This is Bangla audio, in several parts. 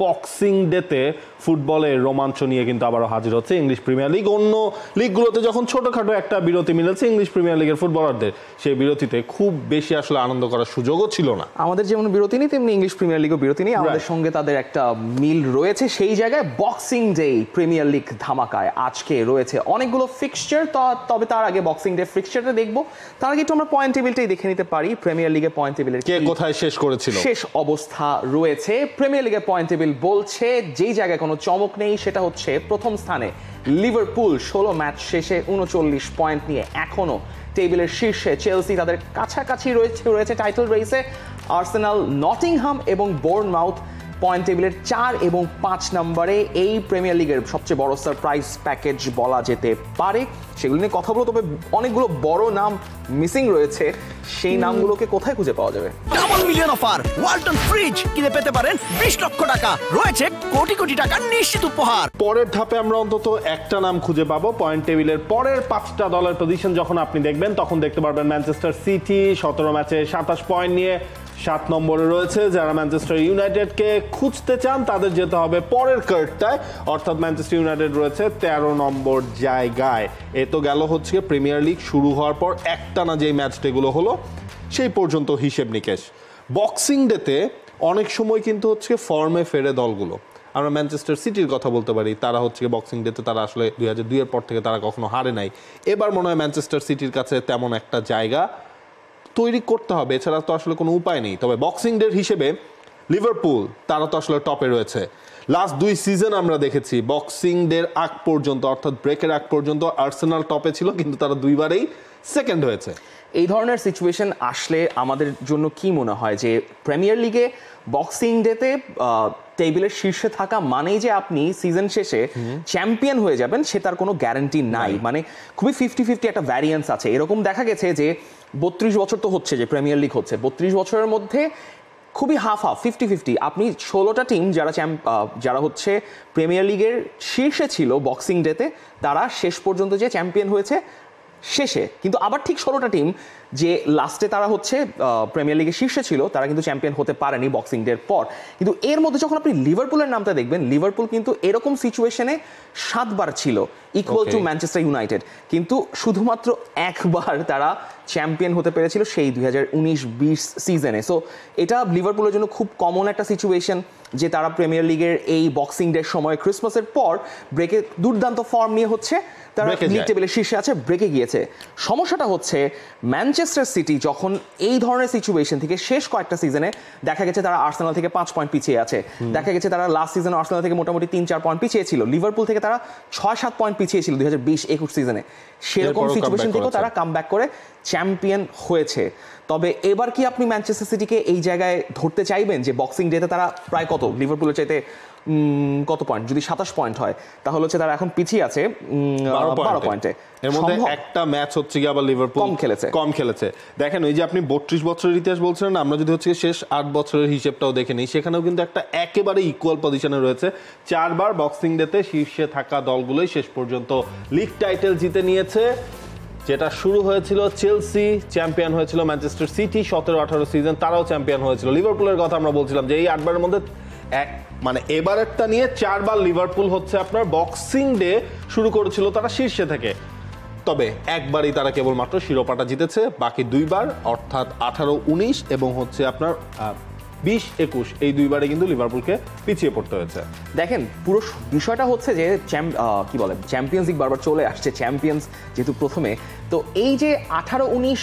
বক্সিং ডেতে ফুটবলের রোমাঞ্চ নিয়ে কিন্তু আবারও হাজির হচ্ছে ইংলিশ প্রিমিয়ার লিগ। অন্য লিগগুলোতে যখন ছোটখাটো একটা বিরতি মিলেছে, ইংলিশ প্রিমিয়ার লিগের ফুটবলারদের সেই বিরতিতে খুব বেশি আসলে আনন্দ করার সুযোগও ছিল না। আমাদের যেমন বিরতি নেই, তেমনি ইংলিশ প্রিমিয়ার লিগও বিরতি নেই। আমাদের সঙ্গে তাদের একটা মিল রয়েছে। সেই জায়গায় বক্সিং ডে প্রিমিয়ার লিগ ধামাকায় আজকে রয়েছে অনেকগুলো ফিক্সচার। তবে তার আগে বক্সিং ডে ফিক্সচারটা দেখবো, তার আগে একটু আমরা পয়েন্ট টেবিলটাই দেখে নিতে পারি। প্রিমিয়ার লিগের পয়েন্ট টেবিলের কে কোথায় শেষ করেছিল, শেষ অবস্থা রয়েছে। প্রিমিয়ার লিগের পয়েন্ট টেবিল বলছে যেই জায়গায় কোনো চমক নেই, সেটা হচ্ছে প্রথম স্থানে লিভারপুল 16 ম্যাচ শেষে 39 পয়েন্ট নিয়ে এখনো টেবিলের শীর্ষে। চেলসি তাদের কাছাকাছি রয়েছে টাইটেল রেসে। আর্সেনাল, নটিংহাম এবং বোর্নমাউথ পয়েন্ট টেবিলের 4 এবং 5 নম্বরে। এই প্রিমিয়ার লিগের সবচেয়ে বড় সারপ্রাইজ প্যাকেজ বলা যেতে পারে। সেগুলো নিয়ে কথা বলবো, তবে অনেকগুলো বড় নাম মিসিং রয়েছে। সেই নামগুলোকে কোথায় খুঁজে পাওয়া যাবে? Double million offer Walton fridge কিনে পেতে পারেন 20 লক্ষ টাকা, রয়েছে কোটি কোটি টাকার নিশ্চিত উপহার। পরের ধাপে আমরা অন্তত একটা নাম খুঁজে পাবো। পয়েন্ট টেবিলের পরের 5টা দলের পজিশন যখন আপনি দেখবেন, তখন দেখতে পারবেন ম্যানচেস্টার সিটি 17 ম্যাচে 27 পয়েন্ট নিয়ে 7 নম্বরে রয়েছে। যারা ম্যানচেস্টার ইউনাইটেডকে খুঁজতে চান তাদের যেতে হবে পরের কার্ডটায়, অর্থাৎ ম্যানচেস্টার ইউনাইটেড রয়েছে 13 নম্বর জায়গায়। এ তো গেল হচ্ছে প্রিমিয়ার লিগ শুরু হওয়ার পর একটানা যেই ম্যাচগুলো হলো সেই পর্যন্ত হিসেব নিকেশ। বক্সিং ডেতে অনেক সময় কিন্তু হচ্ছে ফর্মে ফেরে দলগুলো। আমরা ম্যানচেস্টার সিটির কথা বলতে পারি, তারা হচ্ছে বক্সিং ডেতে তারা আসলে 2002 এর পর থেকে তারা কখনো হারে নাই। এবার মনে হয় ম্যানচেস্টার সিটির কাছে তেমন একটা জায়গা তৈরি করতে হবে, এছাড়া তো আসলে কোনো উপায় নেই। তবে বক্সিং ডের হিসেবে লিভারপুল তারা তো আসলে টপে রয়েছে। লাস্ট 2 সিজন আমরা দেখেছি বক্সিং ডের আগ পর্যন্ত, অর্থাৎ ব্রেকের আগ পর্যন্ত আর্সেনাল টপে ছিল, কিন্তু তারা 2বারেই সেকেন্ড হয়েছে। এই ধরনের সিচুয়েশন আসলে আমাদের জন্য কি মনে হয় যে প্রিমিয়ার লিগে বক্সিং ডেতে টেবিলের শীর্ষে থাকা মানেই যে আপনি সিজন শেষে চ্যাম্পিয়ন হয়ে যাবেন, সেটার কোনো গ্যারান্টি নাই। মানে খুবই 50-50 একটা ভ্যারিয়েন্স আছে। এরকম দেখা গেছে যে 32 বছর তো হচ্ছে যে প্রিমিয়ার লিগ হচ্ছে, 32 বছরের মধ্যে খুবই হাফ 50-50। আপনি 16টা টিম যারা হচ্ছে প্রিমিয়ার লিগের শীর্ষে ছিল বক্সিং ডেতে, তারা শেষ পর্যন্ত যে চ্যাম্পিয়ন হয়েছে শেষে। কিন্তু আবার ঠিক 16টা টিম যে লাস্টে তারা হচ্ছে প্রিমিয়ার লিগের শীর্ষে ছিল, তারা কিন্তু চ্যাম্পিয়ন হতে পারেনি বক্সিং ডের পর। কিন্তু এর মধ্যে যখন আপনি লিভারপুলের নামটা দেখবেন, লিভারপুল কিন্তু এরকম সিচুয়েশনে 7 বার ছিল, ইকুয়াল টু ম্যানচেস্টার ইউনাইটেড। কিন্তু শুধুমাত্র একবার তারা চ্যাম্পিয়ন হতে পেরেছিল, সেই 2019-20 সিজনে। সো এটা লিভারপুলের জন্য খুব কমন একটা সিচুয়েশন যে তারা প্রিমিয়ার লিগের এই বক্সিং ডের সময় ক্রিসমাসের পর ব্রেকে দুর্দান্ত ফর্ম নিয়ে হচ্ছে তারা লিগ টেবিলের শীর্ষে আছে, ব্রেকে গিয়েছে। সমস্যাটা হচ্ছে ম্যানচেস্টার সিটি যখন এই ধরনের সিচুয়েশন থেকে শেষ কয়েকটা সিজনে দেখা গেছে তারা আর্সেনাল থেকে 5 পয়েন্ট পিছিয়ে আছে, দেখা গেছে তারা লাস্ট সিজনে আর্সেনাল থেকে মোটামুটি 3-4 পয়েন্ট পিছিয়ে ছিল, লিভারপুল থেকে তারা 6-7 পয়েন্ট পিছিয়ে ছিল 2020-21 সিজনে। সেরকম সিচুয়েশন থেকেও তারা কামব্যাক করে চ্যাম্পিয়ন হয়েছে। তবে এবার কি আপনি ম্যানচেস্টার সিটিকে এই জায়গায় ধরতে চাইবেন যে বক্সিং ডেতে তারা প্রায় কত লিভারপুলের চাইতে কত পয়েন্ট, যদি 27 পয়েন্ট হয় তাহলে হচ্ছে তারা এখন পিছিয়ে আছে 12 পয়েন্টে। এর মধ্যে একটা ম্যাচ হচ্ছে কি আবার লিভারপুল কম খেলেছে। দেখেন ওই যে আপনি 32 বছরের ইতিহাস বলছেন না, আমরা যদি হচ্ছে শেষ 8 বছরের হিসেবটাও দেখে নিই, সেখানেও কিন্তু একটা একেবারে ইকুয়াল পজিশনে রয়েছে। 4 বার বক্সিং ডেতে শীর্ষে থাকা দলগুলোই শেষ পর্যন্ত লিগ টাইটেল জিতে নিয়েছে। যেটা শুরু হয়েছিল চেলসি, চ্যাম্পিয়ন হয়েছিল ম্যানচেস্টার সিটি 17-18 সিজন, তারাও চ্যাম্পিয়ন হয়েছিল। লিভারপুলের কথা আমরা বলছিলাম যে এই 8 বারের মধ্যে মানে এবারেরটা নিয়ে 4 বার লিভারপুল হচ্ছে আপনার বক্সিং ডে শুরু করেছিল তারা শীর্ষে থেকে। তবে একবারই তারা কেবলমাত্র শিরোপাটা জিতেছে, বাকি 2 বার অর্থাৎ 18-19 এবং হচ্ছে আপনার 20-21 এই 2 বারে কিন্তু লিভারপুলকে পিছিয়ে পড়তে হয়েছে। দেখেন পুরো বিষয়টা হচ্ছে যে কি বলে চ্যাম্পিয়ন্স লিগ বারবার চলে আসছে, চ্যাম্পিয়ন্স যেহেতু প্রথমে, তো এই যে 18-19,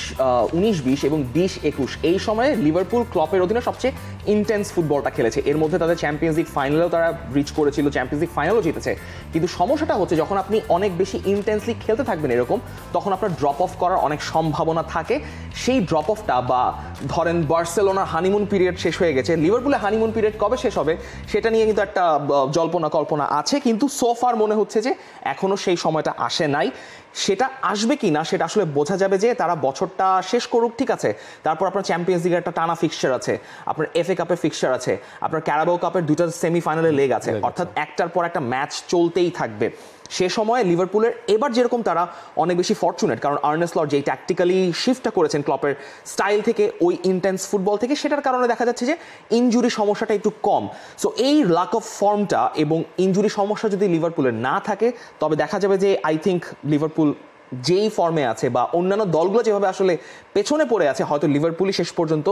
19-20 এবং 20-21 এই সময়ে লিভারপুল ক্লপের অধীনে সবচেয়ে ইন্টেন্স ফুটবলটা খেলেছে। এর মধ্যে তাদের চ্যাম্পিয়ন্স লিগ ফাইনালেও তারা রিচ করেছিল, চ্যাম্পিয়ন্স লিগ ফাইনালও জিতেছে। কিন্তু সমস্যাটা হচ্ছে যখন আপনি অনেক বেশি ইন্টেন্সলি খেলতে থাকবেন এরকম, তখন আপনার ড্রপ অফ করার অনেক সম্ভাবনা থাকে। সেই ড্রপ অফটা বা ধরেন বার্সেলোনার হানিমুন পিরিয়ড শেষ হয়ে গেছে, লিভারপুলের হানিমুন পিরিয়ড কবে শেষ হবে সেটা নিয়ে কিন্তু একটা জল্পনা কল্পনা আছে, কিন্তু সোফার মনে হচ্ছে যে এখনো সেই সময়টা আসে নাই। সেটা আসবে কি না সেটা আসলে বোঝা যাবে যে তারা বছরটা শেষ করুক, ঠিক আছে, তারপর আপনার চ্যাম্পিয়ন্স লিগের একটা টানা ফিক্সচার আছে, আপনার এফএ কাপের ফিক্সচার আছে, আপনার ক্যারাবাও কাপের 2টা সেমিফাইনালে লেগ আছে, অর্থাৎ একটার পর একটা ম্যাচ চলতেই থাকবে। সে সময় লিভারপুলের এবার যেরকম তারা অনেক বেশি ফরচুনেট, কারণ আর্নে স্লট যেই ট্যাকটিক্যালি শিফটটা করেছেন ক্লপের স্টাইল থেকে ওই ইন্টেন্স ফুটবল থেকে, সেটার কারণে দেখা যাচ্ছে যে ইনজুরি সমস্যাটা একটু কম। সো এই লাক অফ ফর্মটা এবং ইনজুরি সমস্যা যদি লিভারপুলের না থাকে, তবে দেখা যাবে যে আই থিঙ্ক লিভারপুল যেই ফর্মে আছে বা অন্যান্য দলগুলো যেভাবে আসলে পেছনে পড়ে আছে, হয়তো লিভারপুলই শেষ পর্যন্ত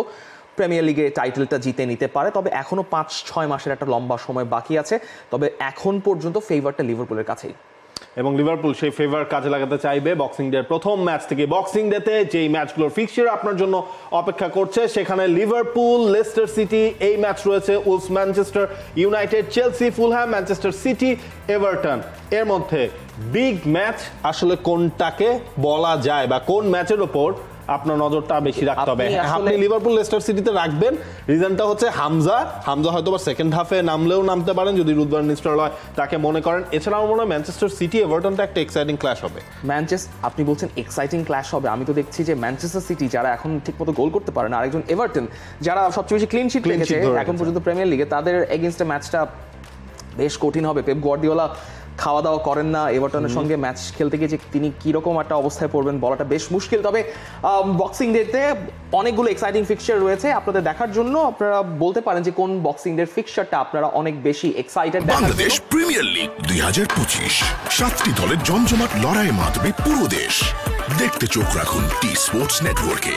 প্রিমিয়ার লিগে টাইটেলটা জিতে নিতে পারে। তবে এখনও 5-6 মাসের একটা লম্বা সময় বাকি আছে, তবে এখন পর্যন্ত ফেভারটা লিভারপুলের কাছেই। এবং লিভারপুল সেই ফেভার কাজে লাগাতে চাইবে বক্সিং ডে প্রথম ম্যাচ থেকে। বক্সিং ডেতে যেই ম্যাচগুলোর ফিক্সচার আপনার জন্য অপেক্ষা করছে, সেখানে লিভারপুল, লেস্টার সিটি, এই ম্যাচ রয়েছে owls, Manchester United, Chelsea, Fulham, Manchester city, Everton. এর মধ্যে বিগ ম্যাচ আসলে কোনটাকে বলা যায় বা কোন ম্যাচের ওপর আপনার নজরটা বেশি রাখতে হবে? আপনি লিভারপুল লেস্টার সিটিতে রাখবেন, রিজনটা হচ্ছে হামজা হয়তো বা সেকেন্ড হাফে নামলেও নামতে পারেন যদি রুথ ভ্যান নিস্টেলরয় তাকে মনে করেন। এছাড়া আমার মনে হয় ম্যানচেস্টার সিটি এভারটনটা একটা এক্সাইটিং ক্ল্যাশ হবে। আপনি বলছেন এক্সাইটিং ক্ল্যাশ হবে, আমি তো দেখছি যে ম্যানচেস্টার সিটি যারা এখন ঠিকমতো গোল করতে পারে না, আরেকজন এভারটন যারা সবচেয়ে বেশি ক্লিন শিট রেখেছে এখন পর্যন্ত প্রিমিয়ার লিগে, তাদের এগেইনস্টে ম্যাচটা বেশ কঠিন হবে। পেপ গার্দিওলা খাওয়া দাওয়া করেন না, এভারটনের সঙ্গে ম্যাচ খেলতে গিয়ে যে তিনি কীরকম একটা অবস্থায় পড়বেন বলাটা বেশ মুশকিল। তবে বক্সিং ডেতে অনেকগুলো এক্সাইটিং ফিক্সচার রয়েছে আপনাদের দেখার জন্য। আপনারা বলতে পারেন যে কোন বক্সিং ডের ফিক্সচারটা আপনারা অনেক বেশি এক্সাইটেড। বাংলাদেশ প্রিমিয়ার লিগ 2025, 7টি দলের জমজমাট লড়াইয়ে মাতবে পুরো দেশ। দেখতে চোখ রাখুন টি স্পোর্টস নেটওয়ার্কে।